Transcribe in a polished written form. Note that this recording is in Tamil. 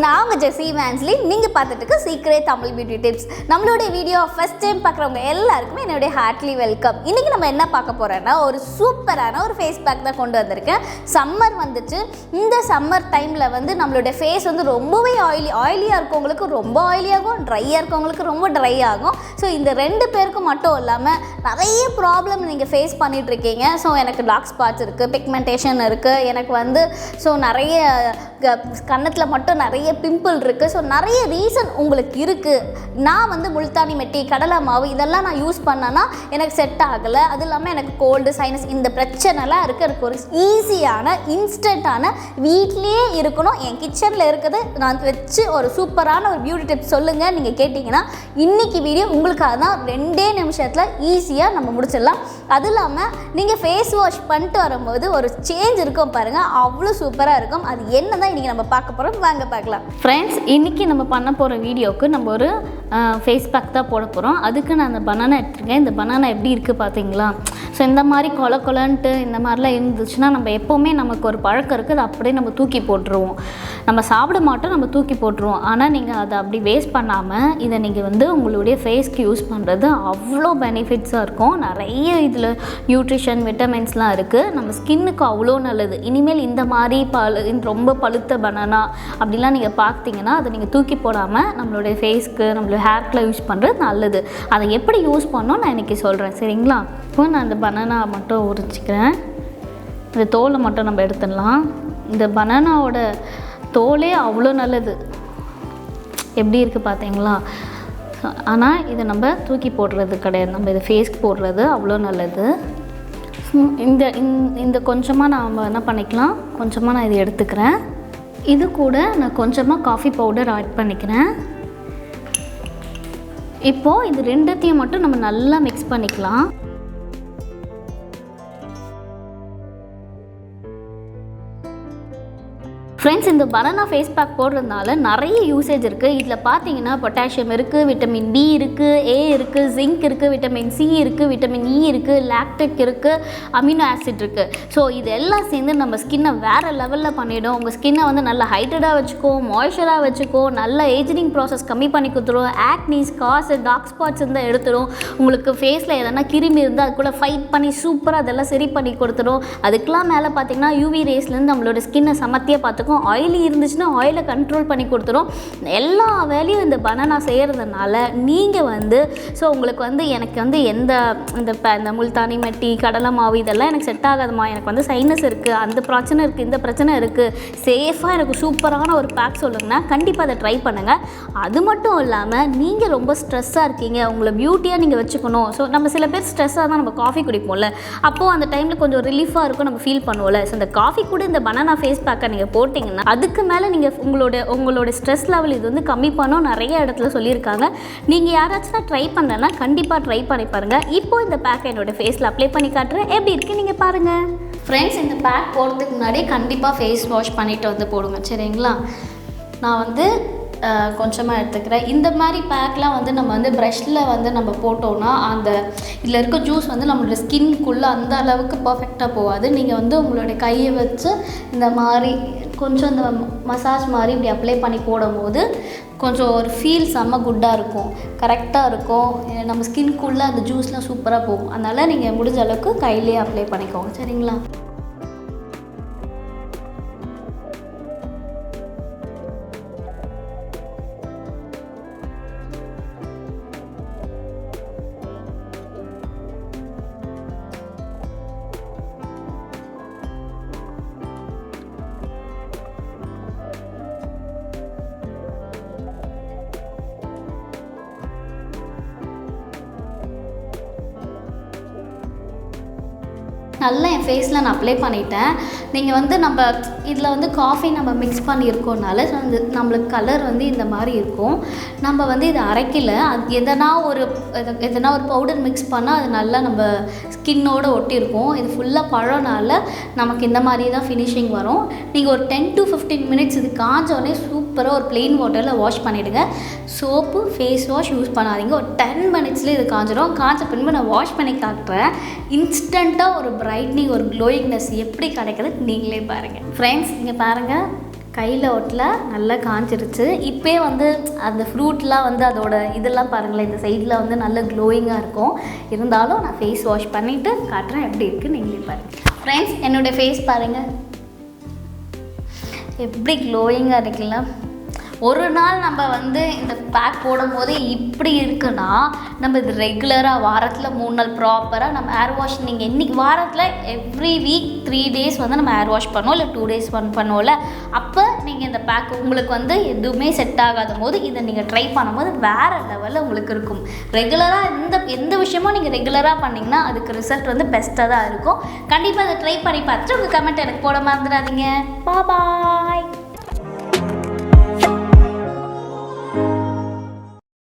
நான் உங்கள் ஜெஸி இவாஞ்சலின். நீங்கள் பார்த்துட்டு இருக்க சீக்ரெட் தமிழ் பியூட்டி டிப்ஸ். நம்மளுடைய வீடியோ ஃபர்ஸ்ட் டைம் பார்க்குறவங்க எல்லாருக்குமே என்னுடைய ஹார்ட்லி வெல்கம். இன்றைக்கி நம்ம என்ன பார்க்க போகிறோன்னா ஒரு சூப்பரான ஒரு ஃபேஸ் பேக் தான் கொண்டு வந்திருக்கேன். சம்மர் வந்துச்சு. இந்த சம்மர் டைமில் வந்து நம்மளுடைய ஃபேஸ் வந்து ரொம்பவே ஆயிலியாக இருக்கவங்களுக்கு ரொம்ப ஆயிலியாகும், ட்ரையாக இருக்கவங்களுக்கு ரொம்ப ட்ரை ஆகும். ஸோ இந்த ரெண்டு பேருக்கும் மட்டும் இல்லாமல் நிறைய ப்ராப்ளம் நீங்கள் ஃபேஸ் பண்ணிகிட்ருக்கீங்க. ஸோ எனக்கு டார்க் ஸ்பாட்ஸ் இருக்குது, பிக்மெண்டேஷன் இருக்குது, எனக்கு வந்து ஸோ நிறைய கன்னத்தில் மட்டும் நிறைய பிம்பிள் இருக்குது. ஸோ நிறைய ரீசன் உங்களுக்கு இருக்குது. நான் வந்து முல்தானி மெட்டி, கடலை மாவு இதெல்லாம் நான் யூஸ் பண்ணேன்னா எனக்கு செட் ஆகலை. அது இல்லாமல் எனக்கு கோல்டு, சைனஸ் இந்த பிரச்சனைலாம் இருக்குது. எனக்கு ஒரு ஈஸியான இன்ஸ்டண்ட்டான வீட்லேயே இருக்கணும், என் கிச்சனில் இருக்குது, நான் வச்சு ஒரு சூப்பரான ஒரு பியூட்டி டிப்ஸ் சொல்லுங்கள் நீங்கள் கேட்டிங்கன்னா இன்றைக்கி வீடியோ உங்களுக்காக தான். 2 நிமிஷத்தில் ஈஸியாக நம்ம முடிச்சிடலாம். அது இல்லாமல் நீங்கள் ஃபேஸ் வாஷ் பண்ணிட்டு வரும்போது ஒரு சேஞ்ச் இருக்கும் பாருங்கள், அவ்வளோ சூப்பராக இருக்கும். அது என்ன தான் இன்றைக்கி நம்ம பார்க்க போகிறோம், வாங்க பார்க்கலாம். ஃப்ரெண்ட்ஸ், இன்றைக்கி நம்ம பண்ண போகிற வீடியோவுக்கு நம்ம ஒரு ஃபேஸ் பேக் தான் போட போகிறோம். அதுக்கு நான் அந்த பனானா எடுத்துருக்கேன். இந்த பனானா எப்படி இருக்குது பார்த்தீங்களா? ஸோ இந்த மாதிரி கொலன்ட்டு இந்த மாதிரிலாம் இருந்துச்சுன்னா நம்ம எப்போவுமே நமக்கு ஒரு பழக்கம் இருக்குது, அதை அப்படியே நம்ம தூக்கி போட்டுருவோம். நம்ம சாப்பிட மாட்டோம், நம்ம தூக்கி போட்டுருவோம். ஆனால் நீங்கள் அதை அப்படி வேஸ்ட் பண்ணாமல் இதை நீங்கள் வந்து உங்களுடைய ஃபேஸ்க்கு யூஸ் பண்ணுறது அவ்வளோ பெனிஃபிட்ஸாக இருக்கும். நிறைய இதில் நியூட்ரிஷன், விட்டமின்ஸ்லாம் இருக்குது. நம்ம ஸ்கின்னுக்கு அவ்வளோ நல்லது. இனிமேல் இந்த மாதிரி ரொம்ப பழுத்த பனானா அப்படிலாம் நீங்கள் பார்த்தீங்கன்னா அதை நீங்கள் தூக்கி போடாமல் நம்மளுடைய ஃபேஸ்க்கு, நம்மளுடைய ஹேர்க்கில் யூஸ் பண்ணுறது நல்லது. அதை எப்படி யூஸ் பண்ணோம் நான் இன்றைக்கி சொல்கிறேன், சரிங்களா? இப்போ நான் இந்த பனானா மட்டும் உரிச்சிக்கிறேன். இந்த தோலை மட்டும் நம்ம எடுத்துடலாம். இந்த பனானாவோட தோலே அவ்வளோ நல்லது. எப்படி இருக்குது பார்த்தீங்களா? ஆனால் இதை நம்ம தூக்கி போடுறது கிடையாது, நம்ம இதை ஃபேஸ்க்கு போடுறது அவ்வளோ நல்லது. இந்த கொஞ்சமாக நாம் என்ன பண்ணிக்கலாம், கொஞ்சமாக நான் இதை எடுத்துக்கிறேன். இது கூட நான் கொஞ்சமாக காஃபி பவுடர் ஆட் பண்ணிக்கிறேன். இப்போது இது ரெண்டுத்தையும் மட்டும் நம்ம நல்லா மிக்ஸ் பண்ணிக்கலாம். ஃப்ரெண்ட்ஸ், இந்த பனானா ஃபேஸ் பேக் போடுறதுனால நிறைய யூசேஜ் இருக்குது. இதில் பார்த்தீங்கன்னா பொட்டாசியம் இருக்குது, விட்டமின் பி இருக்குது, ஏ இருக்குது, ஜிங்க் இருக்குது, விட்டமின் சி இருக்குது, விட்டமின் இ இருக்குது, லாக்டிக் இருக்குது, அமினோ ஆசிட் இருக்குது. ஸோ இதெல்லாம் சேர்ந்து நம்ம ஸ்கின்னை வேறு லெவலில் பண்ணிவிடும். உங்கள் ஸ்கின்னை வந்து நல்லா ஹைட்ரேட்டாக வச்சுக்கோ, மாய்ஸ்சராக வச்சுக்கோ, நல்ல ஏஜிங் ப்ராசஸ் கம்மி பண்ணி கொடுத்துரும். ஆக்னி, ஸ்கார்ஸ், டார்க் ஸ்பாட்ஸ் இருந்தால் எடுத்துடும். உங்களுக்கு ஃபேஸில் எதனா கிருமி இருந்தால் அது கூட ஃபைட் பண்ணி சூப்பராக அதெல்லாம் சரி பண்ணி கொடுத்துடும். அதுக்கெலாம் மேலே பார்த்தீங்கன்னா யூவி ரேஸ்லேருந்து நம்மளோட ஸ்கின்னை சமத்தியாக பார்த்துக்கும். ஆயிலி இருந்துச்சுன்னா ஆயிலை கண்ட்ரோல் பண்ணி கொடுத்துரும். எல்லா வேலையும் இந்த பனானா செய்கிறதுனால நீங்கள் வந்து ஸோ உங்களுக்கு வந்து எனக்கு வந்து இந்த முல்தானி மெட்டி, கடலை மாவு இதெல்லாம் எனக்கு செட் ஆகாதுமா, எனக்கு வந்து சைனஸ் இருக்குது, அந்த பிரச்சனை இருக்குது, இந்த பிரச்சனை இருக்குது, சேஃபாக எனக்கு சூப்பரான ஒரு பேக் சொல்லுங்கன்னா கண்டிப்பாக அதை ட்ரை பண்ணுங்கள். அது மட்டும் இல்லாமல் நீங்கள் ரொம்ப ஸ்ட்ரெஸ்ஸாக இருக்கீங்க, உங்களை பியூட்டியாக நீங்கள் வச்சுக்கணும். ஸோ நம்ம சில பேர் ஸ்ட்ரெஸ்ஸாக தான் நம்ம காஃபி குடிப்போம்ல, அப்போது அந்த டைமில் கொஞ்சம் ரிலீஃபாக இருக்கும், நம்ம ஃபீல் பண்ணுவோம்ல. ஸோ இந்த காஃபி கூட இந்த பனானா ஃபேஸ் பேக்கை நீங்கள் போட்டிங்கன்னா அதுக்கு மேலே நீங்கள் உங்களோட ஸ்ட்ரெஸ் லெவல் இது வந்து கம்மி பண்ணோம் நிறைய இடத்துல சொல்லியிருக்காங்க. நீங்கள் யாராச்சும் ட்ரை பண்ணலன்னா கண்டிப்பாக ட்ரை பண்ணி பாருங்கள். இப்போது இந்த பேக்கை என்னோடய ஃபேஸில் அப்ளை பண்ணி காட்டுறேன், எப்படி இருக்குது நீங்கள் பாருங்கள். ஃப்ரெண்ட்ஸ், இந்த பேக் போடுறதுக்கு முன்னாடி கண்டிப்பாக ஃபேஸ் வாஷ் பண்ணிவிட்டு வந்து போடுங்க, சரிங்களா? நான் வந்து கொஞ்சமாக எடுத்துக்கிறேன். இந்த மாதிரி பேக்லாம் வந்து நம்ம வந்து ப்ரஷ்ஷில் வந்து நம்ம போட்டோன்னா அந்த இதில் இருக்க ஜூஸ் வந்து நம்மளோட ஸ்கின்குள்ளே அந்த அளவுக்கு பர்ஃபெக்டாக போகாது. நீங்கள் வந்து உங்களுடைய கையை வச்சு இந்த மாதிரி கொஞ்சம் இந்த மசாஜ் மாதிரி இப்படி அப்ளை பண்ணி போடும்போது கொஞ்சம் ஒரு ஃபீல் செம்ம குட்டாக இருக்கும், கரெக்டாக இருக்கும். நம்ம ஸ்கின்குள்ளே அந்த ஜூஸ்லாம் சூப்பராக போகும். அதனால் நீங்கள் முடிஞ்ச அளவுக்கு கையிலேயே அப்ளை பண்ணிக்கோங்க, சரிங்களா? நல்லா என் ஃபேஸில் நான் அப்ளை பண்ணிட்டேன். நீங்கள் வந்து நம்ம இதில் வந்து காஃபி நம்ம மிக்ஸ் பண்ணியிருக்கோனால நம்மளுக்கு கலர் வந்து இந்த மாதிரி இருக்கும். நம்ம வந்து இதை அரைக்கல, அது எதனா ஒரு பவுடர் மிக்ஸ் பண்ணால் அது நல்லா நம்ம ஸ்கின்னோடு ஒட்டியிருக்கும். இது ஃபுல்லாக பழம்னால நமக்கு இந்த மாதிரி தான் ஃபினிஷிங் வரும். நீங்கள் ஒரு 10 to 15 மினிட்ஸ் இது காஞ்சோடனே சூப்பராக ஒரு ப்ளெயின் வாட்டரில் வாஷ் பண்ணிவிடுங்க. சோப்பு, ஃபேஸ் வாஷ் யூஸ் பண்ணாதீங்க. ஒரு 10 மினிட்ஸ்லேயே இது காஞ்சிடும். காஞ்ச பின்பு நான் வாஷ் பண்ணி காட்டுறேன். இன்ஸ்டண்ட்டாக ஒரு பிரைட்னிங், ஒரு க்ளோயிங்னஸ் எப்படி கிடைக்குது நீங்களே பாருங்கள். ஃப்ரெண்ட்ஸ், இங்கே பாருங்கள், கையில் ஒட்டல நல்லா காஞ்சிருச்சு. இப்போயே வந்து அந்த ஃப்ரூட்லாம் வந்து அதோட இதெல்லாம் பாருங்களேன், இந்த சைடில் வந்து நல்ல க்ளோயிங்காக இருக்கும். இருந்தாலும் நான் ஃபேஸ் வாஷ் பண்ணிவிட்டு காட்டுறேன் எப்படி இருக்குன்னு நீங்களே பாருங்கள். ஃப்ரெண்ட்ஸ், என்னோடய ஃபேஸ் பாருங்கள் எப்படி க்ளோயிங்காக இருக்குல்ல. ஒரு நாள் நம்ம வந்து இந்த பேக் போடும்போது இப்படி இருக்குன்னா நம்ம இது ரெகுலராக வாரத்தில் 3 நாள் ப்ராப்பராக நம்ம ஹேர் வாஷ், நீங்கள் என்றைக்கு வாரத்தில் எவ்ரி வீக் 3 days வந்து நம்ம ஹேர் வாஷ் பண்ணுவோம், இல்லை 2 days பண்ணுவோம்ல. அப்போ நீங்கள் இந்த பேக் உங்களுக்கு வந்து எதுவுமே செட் ஆகாத போது இதை நீங்கள் ட்ரை பண்ணும்போது வேறு லெவலில் உங்களுக்கு இருக்கும். ரெகுலராக எந்த விஷயமும் நீங்கள் ரெகுலராக பண்ணிங்கன்னா அதுக்கு ரிசல்ட் வந்து பெஸ்ட்டாக தான் இருக்கும். கண்டிப்பாக அதை ட்ரை பண்ணி பார்த்துட்டு உங்கள் கமெண்ட் எனக்கு போட மறந்துடாதீங்க. பாய்.